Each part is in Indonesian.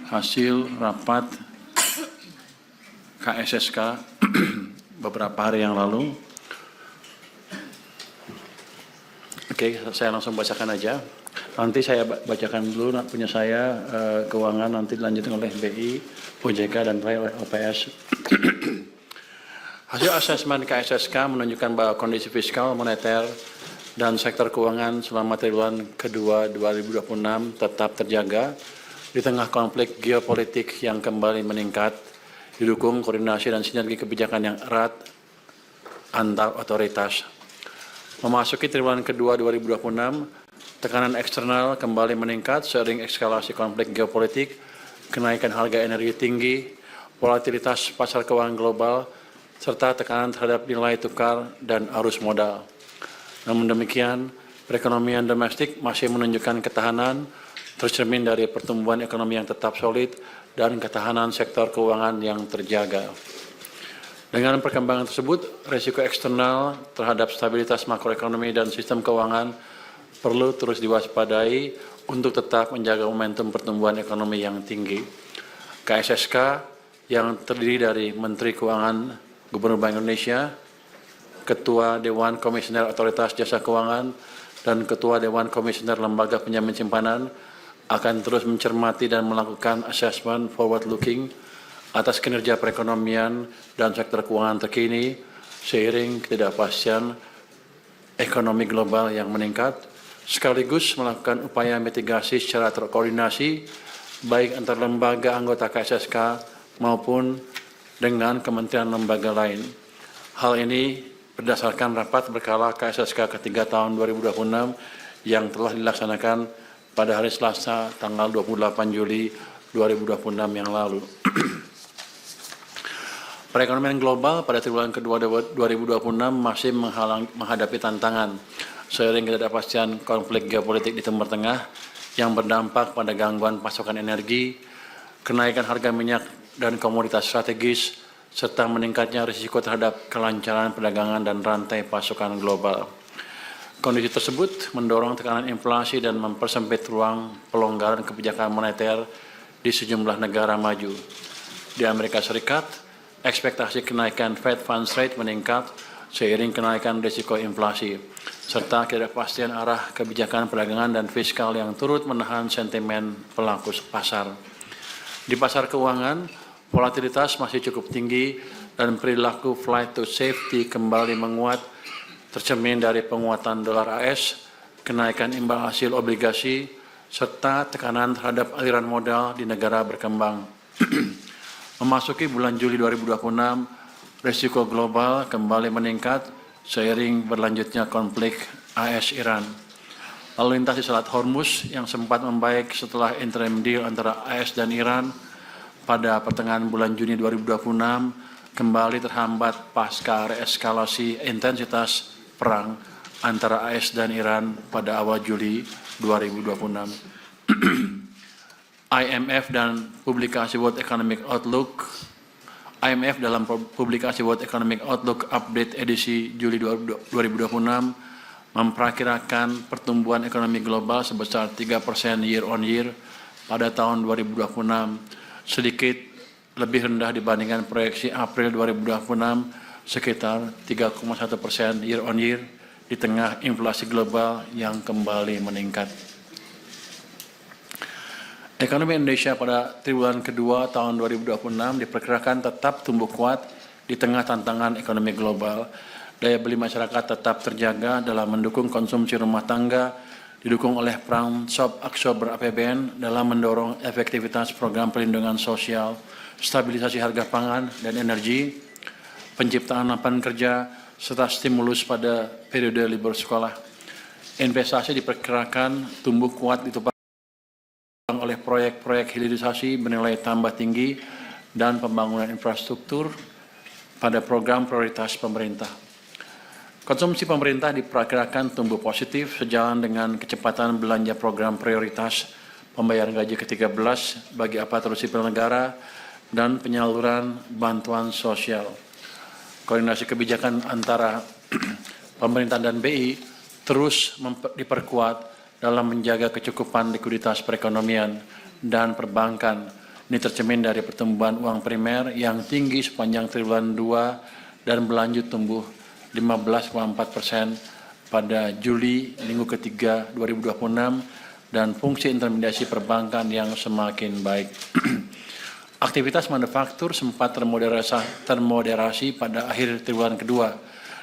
hasil rapat KSSK beberapa hari yang lalu. Oke, saya langsung bacakan aja. Nanti saya bacakan dulu punya saya keuangan, nanti dilanjutkan oleh BI, OJK, dan oleh OPS. Hasil asesmen KSSK menunjukkan bahwa kondisi fiskal, moneter, dan sektor keuangan selama triwulan kedua 2026 tetap terjaga di tengah konflik geopolitik yang kembali meningkat, didukung koordinasi dan sinergi kebijakan yang erat antar otoritas. Memasuki triwulan kedua 2026, tekanan eksternal kembali meningkat seiring eskalasi konflik geopolitik, kenaikan harga energi tinggi, volatilitas pasar keuangan global, serta tekanan terhadap nilai tukar dan arus modal. Namun demikian, perekonomian domestik masih menunjukkan ketahanan, tercermin dari pertumbuhan ekonomi yang tetap solid dan ketahanan sektor keuangan yang terjaga. Dengan perkembangan tersebut, risiko eksternal terhadap stabilitas makroekonomi dan sistem keuangan perlu terus diwaspadai untuk tetap menjaga momentum pertumbuhan ekonomi yang tinggi. KSSK yang terdiri dari Menteri Keuangan Gubernur Bank Indonesia, Ketua Dewan Komisioner Otoritas Jasa Keuangan, dan Ketua Dewan Komisioner Lembaga Penjamin Simpanan akan terus mencermati dan melakukan assessment forward-looking atas kinerja perekonomian dan sektor keuangan terkini seiring ketidakpastian ekonomi global yang meningkat, sekaligus melakukan upaya mitigasi secara terkoordinasi baik antar lembaga anggota KSSK maupun dengan kementerian lembaga lain. Hal ini berdasarkan rapat berkala KSSK ketiga tahun 2026 yang telah dilaksanakan pada hari Selasa tanggal 28 Juli 2026 yang lalu. Perekonomian global pada triwulan kedua 2026 masih menghadapi tantangan seiring ketidakpastian konflik geopolitik di Timur Tengah yang berdampak pada gangguan pasokan energi, kenaikan harga minyak dan komoditas strategis, serta meningkatnya risiko terhadap kelancaran perdagangan dan rantai pasokan global. Kondisi tersebut mendorong tekanan inflasi dan mempersempit ruang pelonggaran kebijakan moneter di sejumlah negara maju. Di Amerika Serikat, ekspektasi kenaikan Fed Funds Rate meningkat seiring kenaikan risiko inflasi, serta ketidakpastian arah kebijakan perdagangan dan fiskal yang turut menahan sentimen pelaku pasar. Di pasar keuangan, volatilitas masih cukup tinggi dan perilaku flight to safety kembali menguat, tercermin dari penguatan dolar AS, kenaikan imbal hasil obligasi, serta tekanan terhadap aliran modal di negara berkembang. Memasuki bulan Juli 2026, risiko global kembali meningkat seiring berlanjutnya konflik AS-Iran. Lalu lintas di Selat Hormuz yang sempat membaik setelah interim deal antara AS dan Iran pada pertengahan bulan Juni 2026 kembali terhambat pasca reeskalasi intensitas perang antara AS dan Iran pada awal Juli 2026. IMF dan publikasi World Economic Outlook, IMF dalam publikasi World Economic Outlook Update edisi Juli 2026 memperkirakan pertumbuhan ekonomi global sebesar 3% year on year pada tahun 2026, sedikit lebih rendah dibandingkan proyeksi April 2026 sekitar 3,1% year on year di tengah inflasi global yang kembali meningkat. Ekonomi Indonesia pada triwulan kedua tahun 2026 diperkirakan tetap tumbuh kuat di tengah tantangan ekonomi global. Daya beli masyarakat tetap terjaga dalam mendukung konsumsi rumah tangga, didukung oleh peran absorber APBN dalam mendorong efektivitas program perlindungan sosial, stabilisasi harga pangan dan energi, penciptaan lapangan kerja, serta stimulus pada periode libur sekolah. Investasi diperkirakan tumbuh kuat ditopang oleh proyek-proyek hilirisasi bernilai tambah tinggi dan pembangunan infrastruktur pada program prioritas pemerintah. Konsumsi pemerintah diperkirakan tumbuh positif sejalan dengan kecepatan belanja program prioritas pembayaran gaji ke-13 bagi aparatur sipil negara dan penyaluran bantuan sosial. Koordinasi kebijakan antara pemerintah dan BI terus diperkuat dalam menjaga kecukupan likuiditas perekonomian dan perbankan Ini tercermin dari pertumbuhan uang primer yang tinggi sepanjang triwulan 2 dan berlanjut tumbuh 15,4% pada Juli minggu ketiga 2026 dan fungsi intermediasi perbankan yang semakin baik. Aktivitas manufaktur sempat termoderasi pada akhir triwulan kedua,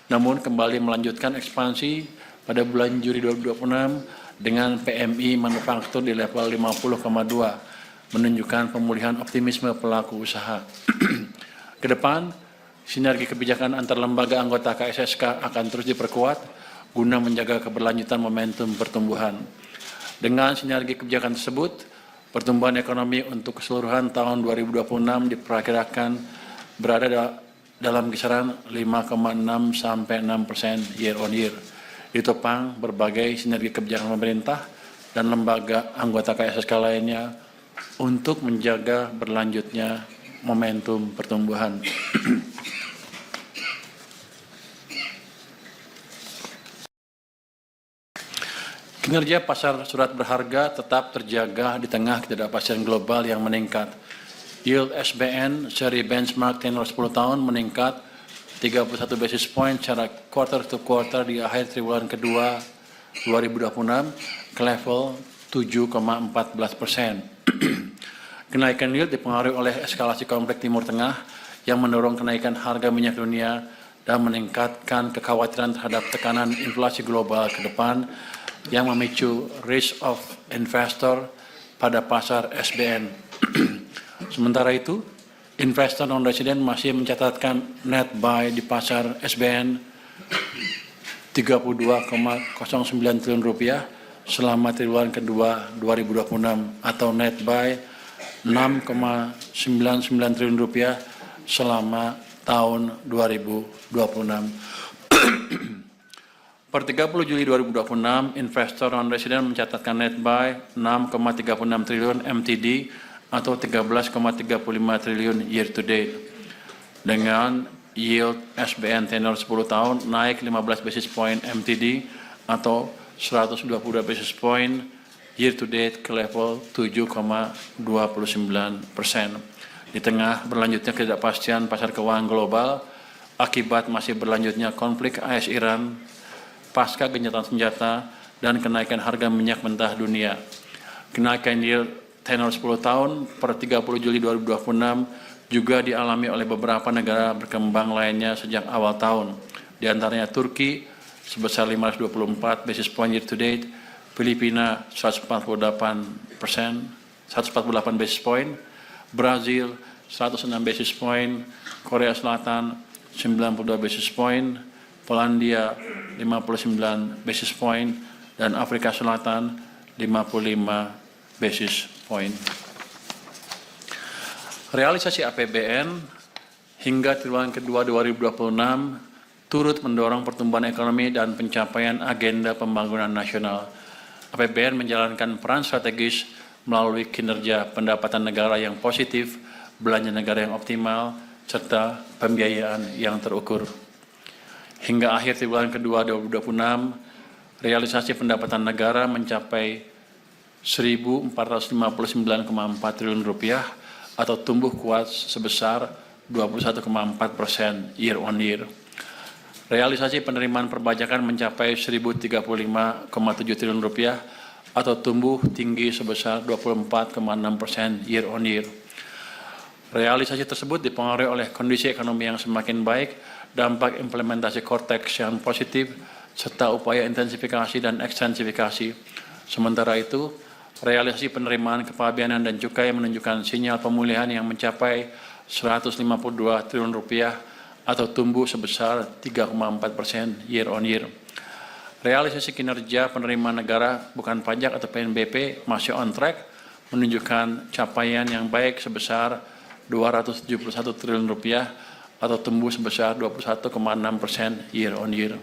namun kembali melanjutkan ekspansi pada bulan Juli 2026 dengan PMI manufaktur di level 50,2, menunjukkan pemulihan optimisme pelaku usaha. Ke depan, sinergi kebijakan antar lembaga anggota KSSK akan terus diperkuat guna menjaga keberlanjutan momentum pertumbuhan. Dengan sinergi kebijakan tersebut, pertumbuhan ekonomi untuk keseluruhan tahun 2026 diperkirakan berada dalam kisaran 5,6 sampai 6% year on year. Ditopang berbagai sinergi kebijakan pemerintah dan lembaga anggota KSSK lainnya untuk menjaga berlanjutnya momentum pertumbuhan. Kinerja pasar surat berharga tetap terjaga di tengah ketidakpastian global yang meningkat. Yield SBN seri benchmark tenor 10 tahun meningkat 31 basis point secara quarter to quarter di akhir triwulan kedua 2026 ke level 7,14%. Kenaikan yield dipengaruhi oleh eskalasi konflik Timur Tengah yang mendorong kenaikan harga minyak dunia dan meningkatkan kekhawatiran terhadap tekanan inflasi global ke depan yang memicu risk of investor pada pasar SBN. Sementara itu, investor non-resident masih mencatatkan net buy di pasar SBN 32,09 triliun rupiah selama triwulan kedua 2026 atau net buy 6,99 triliun rupiah selama tahun 2026. Per 30 Juli 2026, investor non-resident mencatatkan net buy 6,36 triliun MTD atau 13,35 triliun year to date. Dengan yield SBN tenor 10 tahun naik 15 basis point MTD atau 122 basis point year to date ke level 7,29%. Di tengah berlanjutnya ketidakpastian pasar keuangan global akibat masih berlanjutnya konflik AS-Iran, pasca gencatan senjata dan kenaikan harga minyak mentah dunia. Kenaikan yield tenor 10 tahun per 30 Juli 2026 juga dialami oleh beberapa negara berkembang lainnya sejak awal tahun, di antaranya Turki sebesar 524 basis point year to date, Filipina 148 basis point, Brazil 106 basis point, Korea Selatan 92 basis point, Polandia 59 basis point, dan Afrika Selatan 55 basis point. Realisasi APBN hingga triwulan kedua 2026 turut mendorong pertumbuhan ekonomi dan pencapaian agenda pembangunan nasional. APBN menjalankan peran strategis melalui kinerja pendapatan negara yang positif, belanja negara yang optimal, serta pembiayaan yang terukur. Hingga akhir triwulan kedua 2026, realisasi pendapatan negara mencapai 1.459,4 triliun rupiah atau tumbuh kuat sebesar 21,4% year on year. Realisasi penerimaan perpajakan mencapai 1.035,7 triliun rupiah atau tumbuh tinggi sebesar 24,6% year on year. Realisasi tersebut dipengaruhi oleh kondisi ekonomi yang semakin baik, dampak implementasi Cortex yang positif, serta upaya intensifikasi dan ekstensifikasi. Sementara itu, realisasi penerimaan kepabeanan dan cukai menunjukkan sinyal pemulihan yang mencapai 152 triliun rupiah atau tumbuh sebesar 3,4% year on year. Realisasi kinerja penerimaan negara bukan pajak atau PNBP masih on track, menunjukkan capaian yang baik sebesar 271 triliun rupiah atau tumbuh sebesar 21,6% year on year.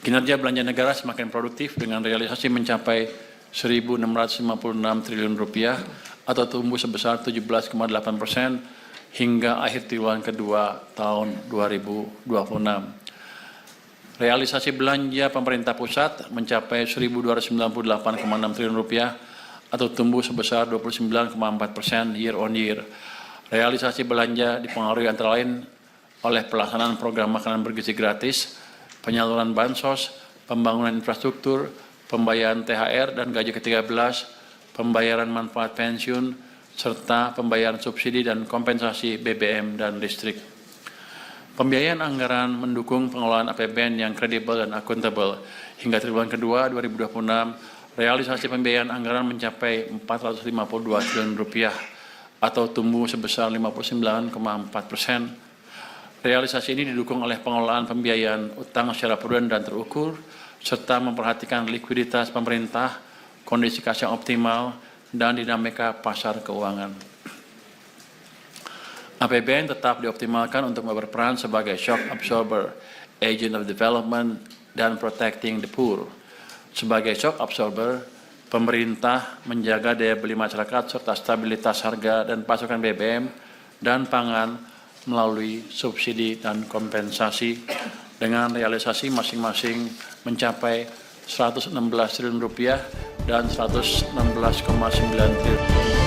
Kinerja belanja negara semakin produktif dengan realisasi mencapai 1.656 triliun rupiah atau tumbuh sebesar 17,8% hingga akhir triwulan kedua tahun 2026. Realisasi belanja pemerintah pusat mencapai 1.298,6 triliun rupiah atau tumbuh sebesar 29,4% year on year. Realisasi belanja dipengaruhi antara lain oleh pelaksanaan program makanan bergizi gratis, penyaluran bansos, pembangunan infrastruktur, pembayaran THR dan gaji ke-13, pembayaran manfaat pensiun, serta pembayaran subsidi dan kompensasi BBM dan listrik. Pembiayaan anggaran mendukung pengelolaan APBN yang kredibel dan akuntabel. Hingga triwulan kedua 2026, realisasi pembiayaan anggaran mencapai 452 triliun rupiah atau tumbuh sebesar 59,4%. Realisasi ini didukung oleh pengelolaan pembiayaan utang secara prudent dan terukur, serta memperhatikan likuiditas pemerintah, kondisi kas yang optimal, dan dinamika pasar keuangan. APBN tetap dioptimalkan untuk berperan sebagai shock absorber, agent of development, dan protecting the poor. Sebagai shock absorber, pemerintah menjaga daya beli masyarakat serta stabilitas harga dan pasokan BBM dan pangan melalui subsidi dan kompensasi dengan realisasi masing-masing mencapai 116 triliun rupiah dan 116,9 triliun.